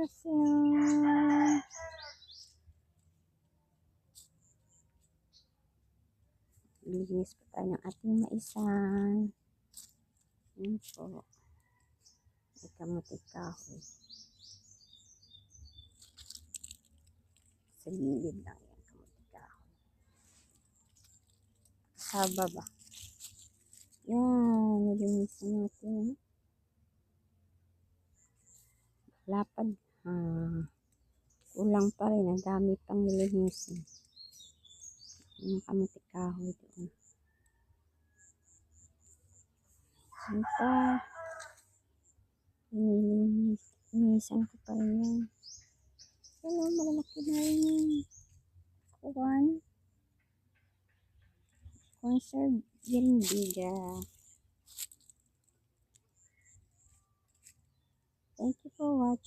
Kasyan. Linis po tayo ng ating maisan. Yan po. May kamuti kahoy. Sa gilid lang yan, kamuti kahoy. Kasaba ba? Yan, nilinisin natin. Lapad. Kulang pa rin. Ang dami pang nilinisin. Yung kamuti kahoy doon. Yan pa. Linisan ko pa rin yan. Ano, malalaki na rin. Kuwan. Conserve Gindiga. Thank you for watching.